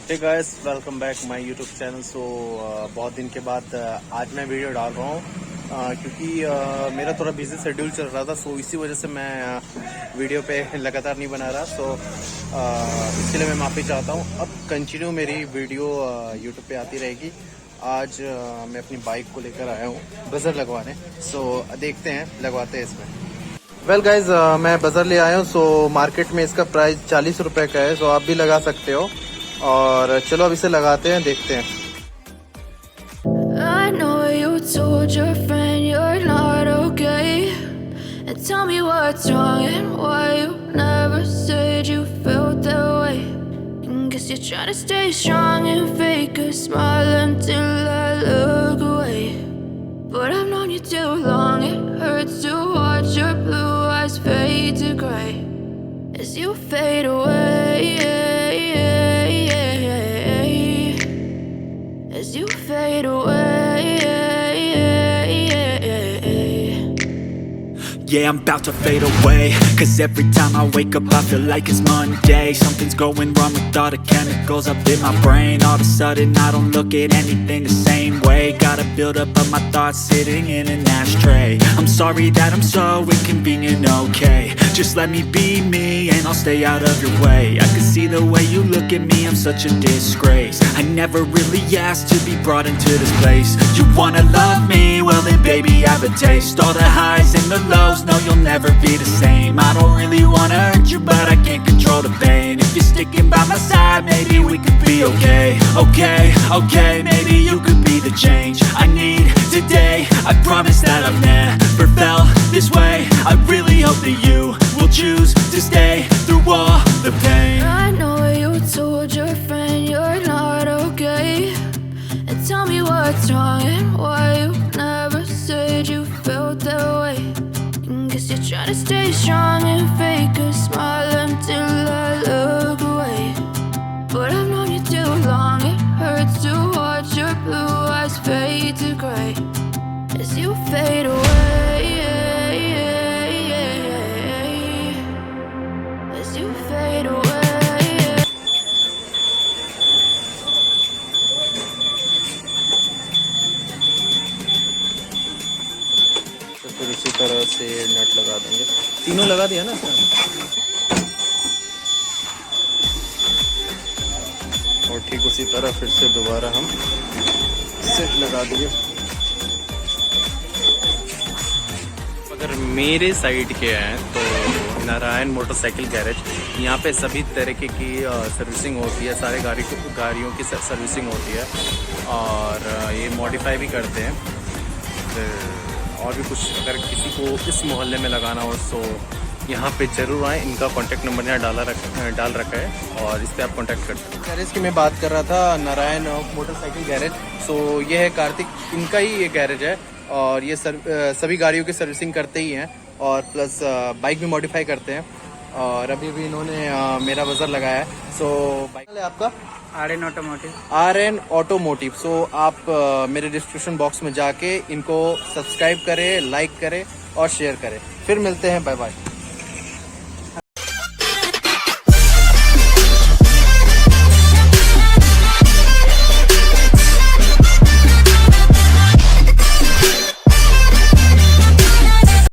Hey guys, welcome back my YouTube channel. So बहुत दिन के बाद आज मैं वीडियो डाल रहा हूँ क्योंकि मेरा थोड़ा बिजी शेड्यूल चल रहा था। सो इसी वजह से मैं वीडियो पे लगातार नहीं बना रहा। सो इसके लिए मैं माफ़ी चाहता हूँ। अब कंटिन्यू मेरी वीडियो यूट्यूब पे आती रहेगी। आज मैं अपनी बाइक को लेकर आया हूँ बजर लगवाने। सो देखते हैं, लगवाते हैं इसमें। वेल गाइज, मैं बजर ले आया हूँ। सो मार्केट में इसका प्राइस 40 रुपये का है। सो आप भी लगा सकते हो। और चलो अब इसे लगाते हैं, देखते हैं। I know you told your friend you're not okay, and tell me what's wrong and why you never said you felt that way. And guess you're trying to stay strong and fake a smile until I look away. But I've known you too long, it hurts to watch your blue eyes fade to gray as you fade away. As you fade away. Yeah, I'm about to fade away, cause every time I wake up I feel like it's Monday. Something's going wrong with all the chemicals up in my brain. All of a sudden I don't look at anything the same way. Gotta build up of my thoughts sitting in an ashtray. I'm sorry that I'm so inconvenient, okay. Just let me be me and I'll stay out of your way. I can see the way you look at me, I'm such a disgrace. I never really asked to be brought into this place. You wanna love me? Well then baby I have a taste. All the highs and the lows, no you'll never be the same. I don't really wanna hurt you but I can't control the pain. If you're sticking by my side, maybe we could be okay. Okay, maybe you could be the change I need today. I promise that I've never felt this way. I really hope that you will choose to stay through all the pain. I know you told your friend you're not okay, and tell me what's wrong and why you never said you felt that way. And guess you're trying to stay strong and fake a smile until I look away. But I've known you too long, it hurts to watch your blue eyes fade to gray as you fade away. As you fade away. तो फिर इसी तरह से नट लगा देंगे। तीनों लगा दिया ना इसमें। और ठीक उसी तरह फिर से दोबारा हम सेट लगा देंगे। अगर मेरे साइड के हैं तो नारायण मोटरसाइकिल गैरेज, यहाँ पे सभी तरीके की सर्विसिंग होती है। सारे गाड़ियों की सर्विसिंग होती है और ये मॉडिफाई भी करते हैं। फिर और भी कुछ अगर किसी को इस मोहल्ले में लगाना हो तो यहाँ पे ज़रूर आएँ। इनका कॉन्टैक्ट नंबर यहाँ डाल रखा है और इस पर आप कॉन्टैक्ट कर सकते हैं। गैरेज की मैं बात कर रहा था, नारायण मोटरसाइकिल गैरेज। सो ये है कार्तिक, इनका ही ये गैरेज है और ये सभी गाड़ियों की सर्विसिंग करते ही हैं और प्लस बाइक भी मॉडिफाई करते हैं। और अभी भी इन्होंने मेरा बजर लगाया है। सो बाइक है आपका RN ऑटोमोटिव। सो आप मेरे डिस्क्रिप्शन बॉक्स में जाके इनको सब्सक्राइब करें, लाइक करें और शेयर करें। फिर मिलते हैं, बाय बाय।